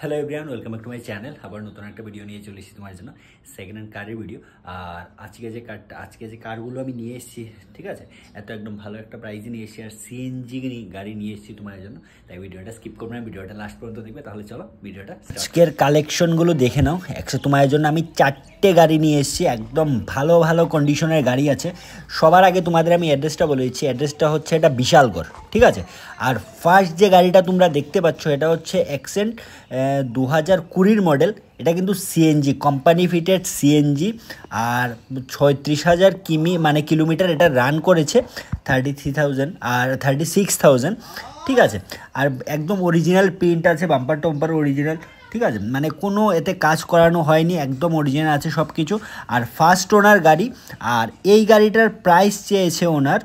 Hello everyone, welcome back to my channel. আবার নতুন একটা ভিডিও নিয়ে চলে এসেছি তোমার জন্য, সেকেন্ড হ্যান্ড কারের ভিডিও। আর আজকে যে কারগুলো আমি নিয়ে এসেছি, ঠিক আছে, একদম ভালো একটা প্রাইসে নিয়ে এসেছি, আর সিএনজি গাড়ি নিয়ে এসেছি তোমার জন্য। তাই ভিডিওটা স্কিপ করবে না, ভিডিওটা লাস্ট পর্যন্ত দেখবে। তাহলে চলো ভিডিওটা। আজকের কালেকশনগুলো দেখে নাও। তোমার জন্য আমি 4টে গাড়ি নিয়ে এসেছি, একদম ভালো ভালো কন্ডিশনের গাড়ি আছে। সবার আগে তোমাদের আমি অ্যাড্রেসটা বলে দিচ্ছি। অ্যাড্রেসটা হচ্ছে এটা বিশালগড়, ঠিক আছে। আর ফার্স্ট যে গাড়িটা তোমরা দেখতে পাচ্ছ এটা হচ্ছে অ্যাকসেন্ট 2020 মডেল। এটা কিন্তু সিএনজি, কোম্পানি ফিটেড সিএনজি। আর 36,000 কিলোমিটার এটা রান করেছে, 33,000 আর 36,000, ঠিক আছে। আর একদম অরিজিনাল প্রিন্ট আছে, বাম্পার টম্পার অরিজিনাল, ঠিক আছে। মানে কোনো এতে কাজ করানো হয়নি, একদম অরিজিনাল আছে সব কিছু। আর ফার্স্ট ওনার গাড়ি। আর এই গাড়িটার প্রাইস চেয়েছে ওনার,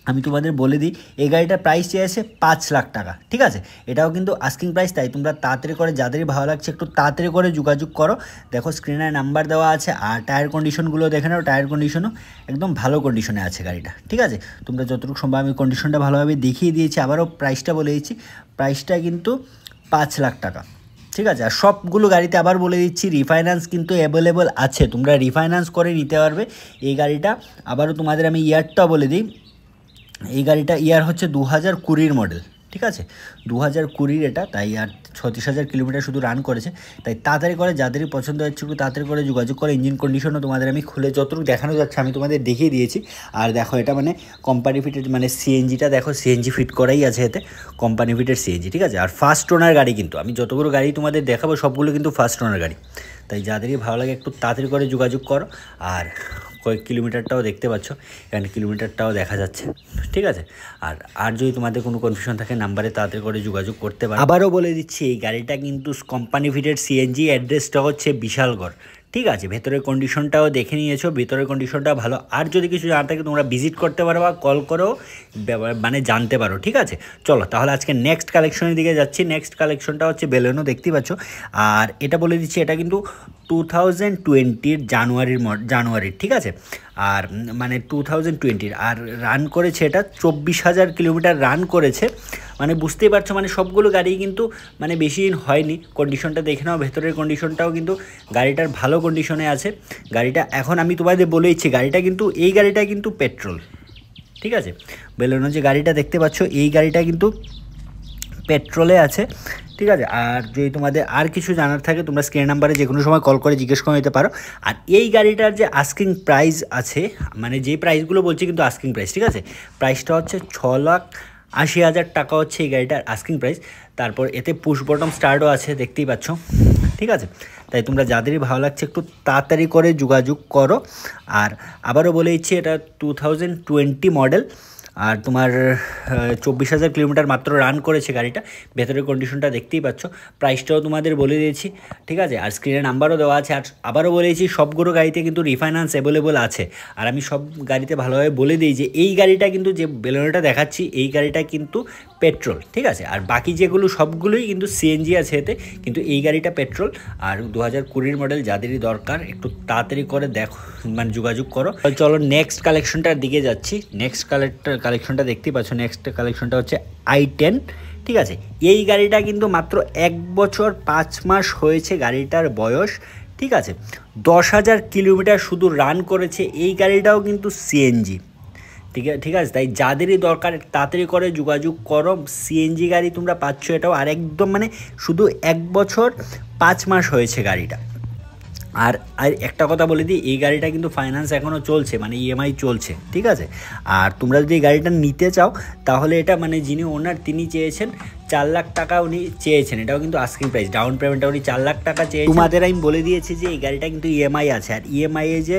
আমি তোমাদের বলে দিই, এই গাড়িটার প্রাইস চেয়েছে 5 লাখ টাকা, ঠিক আছে। এটাও কিন্তু আস্কিং প্রাইস, তাই তোমরা তাড়াতাড়ি করে, যাদেরই ভালো লাগছে একটু তাড়াতাড়ি করে যোগাযোগ করো। দেখো স্ক্রিনে নাম্বার দেওয়া আছে। আর টায়ার কন্ডিশনগুলো দেখে নাও, টায়ার কন্ডিশনও একদম ভালো কন্ডিশনে আছে গাড়িটা, ঠিক আছে। তোমরা যতটুকু সম্ভব, আমি কন্ডিশনটা ভালোভাবে দেখিয়ে দিয়েছি। আবারও প্রাইসটা বলে দিচ্ছি, প্রাইসটা কিন্তু 5 লাখ টাকা, ঠিক আছে। আর সবগুলো গাড়িতে আবার বলে দিচ্ছি, রিফাইন্যান্স কিন্তু অ্যাভেলেবল আছে, তোমরা রিফাইন্যান্স করে নিতে পারবে এই গাড়িটা। আবারও তোমাদের আমি ইয়ারটা বলে দিই, এই গাড়িটা ইয়ার হচ্ছে 2020 মডেল, ঠিক আছে, 2020 এটা। তাই আর 36,000 কিলোমিটার শুধু রান করেছে। তাই তাড়াতাড়ি করে, যাদেরই পছন্দ হচ্ছে একটু তাড়াতাড়ি করে যোগাযোগ করে। ইঞ্জিন কন্ডিশনও তোমাদের আমি খুলে যতটুকু দেখানো যাচ্ছে আমি তোমাদের দেখিয়ে দিয়েছি। আর দেখো এটা মানে কোম্পানি ফিটেড, মানে সিএনজিটা দেখো, সিএনজি ফিট করাই আছে এতে, কোম্পানি ফিটেড সিএনজি, ঠিক আছে। আর ফার্স্ট ওনার গাড়ি কিন্তু, আমি যতগুলো গাড়ি তোমাদের দেখাবো সবগুলো কিন্তু ফার্স্ট ওনার গাড়ি। তাই যাদেরই ভালো লাগে একটু তাড়াতাড়ি করে যোগাযোগ করো। আর কয়েক কিলোমিটারটাও দেখতে পাচ্ছ, এখানে কিলোমিটারটাও দেখা যাচ্ছে, ঠিক আছে। আর যদি তোমাদের কোনো কনফিউশন থাকে, নাম্বারে তাড়াতাড়ি করে যোগাযোগ করতে পারো। আবারও বলে দিচ্ছি, এই গাড়িটা কিন্তু কোম্পানি ফিটেড সিএনজি, অ্যাড্রেসটা হচ্ছে বিশালগড়, ঠিক আছে। ভেতরের কন্ডিশনটাও দেখে নিয়েছো, ভেতরের কন্ডিশনটা ভালো। আর যদি কিছু জানা থাকে তোমরা ভিজিট করতে পারো বা কল করেও মানে জানতে পারো, ঠিক আছে। চলো তাহলে আজকে নেক্সট কালেকশনের দিকে যাচ্ছি। নেক্সট কালেকশনটা হচ্ছে বেলেনো, দেখতেই পাচ্ছ। আর এটা বলে দিচ্ছি, এটা কিন্তু 2020 জানুয়ারির, ঠিক আছে। আর মানে 2020 আর রান করেছে, এটা 24,000 কিলোমিটার রান করেছে। মানে বুঝতেই পারছো, মানে সবগুলো গাড়ি কিন্তু মানে বেশি দিন হয়নি। কন্ডিশনটা দেখে নাও, ভেতরের কন্ডিশনটাও কিন্তু গাড়িটার ভালো কন্ডিশনে আছে গাড়িটা। এখন আমি তোমাদের বলে দিচ্ছি, গাড়িটা কিন্তু, এই গাড়িটা কিন্তু পেট্রোল, ঠিক আছে। বেলেনো যে গাড়িটা দেখতে পাচ্ছ, এই গাড়িটা কিন্তু পেট্রোলে আছে, ঠিক আছে। আর যদি তোমাদের আর কিছু জানার থাকে, তোমরা স্ক্রিন নাম্বারে যে কোনো সময় কল করে জিজ্ঞেস করে নিতে পারো। আর এই গাড়িটার যে আস্কিং প্রাইস আছে, মানে যে প্রাইসগুলো বলছি কিন্তু আস্কিং প্রাইস, ঠিক আছে। প্রাইসটা হচ্ছে 6,80,000 টাকা হচ্ছে এই গাড়িটার আস্কিং প্রাইস। তারপর এতে পুশ বটম স্টার্টও আছে, দেখতেই পাচ্ছ, ঠিক আছে। তাই তোমরা যাদেরই ভালো লাগছে একটু তাড়াতাড়ি করে যোগাযোগ করো। আর আবারও বলে দিচ্ছি, এটা 2020 মডেল। আর তোমার 24,000 কিলোমিটার মাত্র রান করেছে গাড়িটা। ভেতরের কন্ডিশনটা দেখতেই পাচ্ছ। প্রাইসটাও তোমাদের বলে দিয়েছি, ঠিক আছে। আর স্ক্রিনে নাম্বারও দেওয়া আছে। আর আবারও বলে দিয়েছি, সবগুলো গাড়িতে কিন্তু রিফাইন্যান্স অ্যাভেলেবল আছে। আর আমি সব গাড়িতে ভালোভাবে বলে দিই যে এই গাড়িটা কিন্তু, যে বেলেনোটা দেখাচ্ছি, এই গাড়িটা কিন্তু পেট্রোল, ঠিক আছে। আর বাকি যেগুলো সবগুলোই কিন্তু সিএনজি আছে এতে, কিন্তু এই গাড়িটা পেট্রোল। আর 2020 মডেল, যাদেরই দরকার একটু তাড়াতাড়ি করে দেখো, মানে যোগাযোগ করো। চলো নেক্সট কালেকশনটার দিকে যাচ্ছি। নেক্সট কালেকশনটা দেখতেই পাচ্ছ। নেক্সট কালেকশনটা হচ্ছে i10, ঠিক আছে। এই গাড়িটা কিন্তু মাত্র 1 বছর 5 মাস হয়েছে গাড়িটার বয়স, ঠিক আছে। 10,000 কিলোমিটার শুধু রান করেছে। এই গাড়িটাও কিন্তু সিএনজি, ঠিক আছে। তাই যাদেরই দরকার তাড়াতাড়ি করে যোগাযোগ করো। সিএনজি গাড়ি তোমরা পাচ্ছ এটাও। আর একদম মানে শুধু 1 বছর 5 মাস হয়েছে গাড়িটা। আর একটা কথা বলে দিই, এই গাড়িটা কিন্তু ফাইন্যান্স এখনও চলছে, মানে ইএমআই চলছে, ঠিক আছে। আর তোমরা যদি এই গাড়িটা নিতে চাও, তাহলে এটা মানে যিনি ওনার, তিনি চেয়েছেন 4 লাখ টাকা, উনি চেয়েছেন। এটাও কিন্তু আস্কিং প্রাইস, ডাউন পেমেন্টটা উনি 4 লাখ টাকা চেয়েছেন। তোমাদের আমি বলে দিয়েছি যে এই গাড়িটা কিন্তু ইএমআই আছে। আর ইএমআইয়ে যে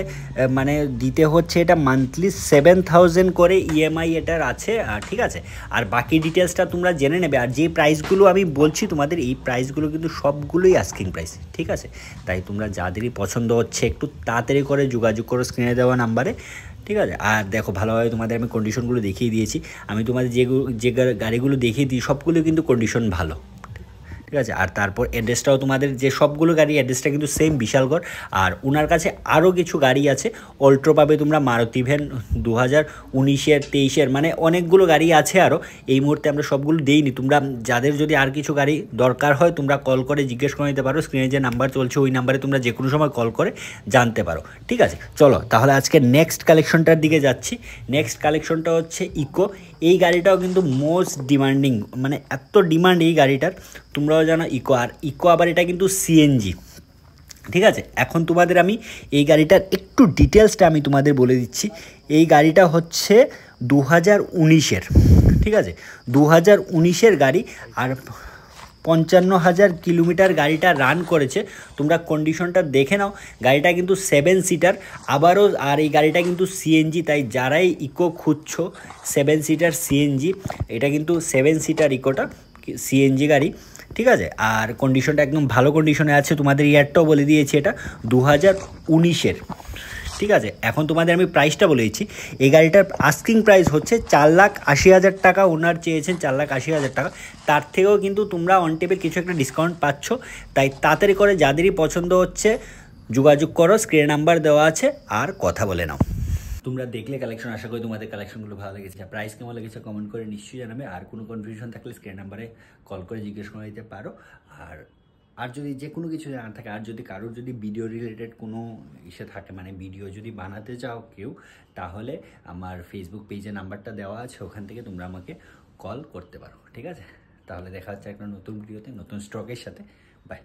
মানে দিতে হচ্ছে, এটা মান্থলি 7,000 করে ইএমআই এটার আছে, ঠিক আছে। আর বাকি ডিটেলসটা তোমরা জেনে নেবে। আর যে প্রাইসগুলো আমি বলছি তোমাদের, এই প্রাইসগুলো কিন্তু সবগুলোই আস্কিং প্রাইস, ঠিক আছে। তাই তোমরা যাদেরই পছন্দ হচ্ছে একটু তাড়াতাড়ি করে যোগাযোগ করো স্ক্রিনে দেওয়া নাম্বারে, ঠিক আছে। আর দেখো ভালোভাবে তোমাদের আমি কন্ডিশনগুলো দেখিয়ে দিয়েছি। আমি তোমাদের যে গাড়িগুলো দেখিয়ে দিই সবগুলো কিন্তু কন্ডিশন ভালো, ঠিক আছে। আর তারপর অ্যাড্রেসটাও তোমাদের যে সবগুলো গাড়ি অ্যাড্রেসটা কিন্তু সেম বিশালগড়। আর ওনার কাছে আরও কিছু গাড়ি আছে, অল্ট্রো পাবে তোমরা, মারুতি ভ্যান 2019-এর 23-এর, মানে অনেকগুলো গাড়ি আছে আরও। এই মুহূর্তে আমরা সবগুলো দেইনি, তোমরা যাদের যদি আর কিছু গাড়ি দরকার হয় তোমরা কল করে জিজ্ঞেস করে নিতে পারো। স্ক্রিনে যে নাম্বার চলছে ওই নাম্বারে তোমরা যে কোনো সময় কল করে জানতে পারো, ঠিক আছে। চলো তাহলে আজকে নেক্সট কালেকশনটার দিকে যাচ্ছি। নেক্সট কালেকশনটা হচ্ছে ইকো। এই গাড়িটাও কিন্তু মোস্ট ডিমান্ডিং, মানে এত ডিমান্ড এই গাড়িটার, তোমরাও জানো ইকো। আর ইকো আবার এটা কিন্তু সিএনজি, ঠিক আছে। এখন তোমাদের আমি এই গাড়িটার একটু ডিটেলসটা আমি তোমাদের বলে দিচ্ছি। এই গাড়িটা হচ্ছে 2019-এর, ঠিক আছে, 2019-এর গাড়ি। আর 55,000 কিলোমিটার গাড়িটা রান করেছে। তোমরা কন্ডিশনটা দেখে নাও। গাড়িটা কিন্তু 7 সিটার আবারও, আর এই গাড়িটা কিন্তু সিএনজি, তাই যারাই ইকো খুঁজছো 7 সিটার সিএনজি, এটা কিন্তু 7 সিটার ইকোটা সিএনজি গাড়ি, ঠিক আছে। আর কন্ডিশনটা একদম ভালো কন্ডিশনে আছে। তোমাদের ইয়ারটাও বলে দিয়েছি, এটা 2019-এর, ঠিক আছে। এখন তোমাদের আমি প্রাইসটা বলে দিচ্ছি। এই গাড়িটার আস্কিং প্রাইস হচ্ছে 4,80,000 টাকা। ওনার চেয়েছেন 4,80,000 টাকা। তার থেকেও কিন্তু তোমরা অন টেপের কিছু একটা ডিসকাউন্ট পাচ্ছ। তাই তাড়াতাড়ি করে যাদেরই পছন্দ হচ্ছে যোগাযোগ করো, স্ক্রিনে নাম্বার দেওয়া আছে, আর কথা বলে নাও। তোমরা দেখলে কালেকশন, আশা করি তোমাদের কালেকশনগুলো ভালো লেগেছে। প্রাইস কেমন লেগেছে কমেন্ট করে নিশ্চয়ই জানাবে। আর কোনো কনফিউশন থাকলে স্ক্রিন নাম্বারে কল করে জিজ্ঞেস করে দিতে পারো। আর যদি যে কোনো কিছু জানা থাকে, আর যদি কারোর যদি ভিডিও রিলেটেড কোনো ইসে থাকে, মানে ভিডিও যদি বানাতে চাও কেউ, তাহলে আমার ফেসবুক পেজে নাম্বারটা দেওয়া আছে, ওখান থেকে তোমরা আমাকে কল করতে পারো, ঠিক আছে। তাহলে দেখা হচ্ছে একটা নতুন ভিডিওতে নতুন স্টকের সাথে। বাই।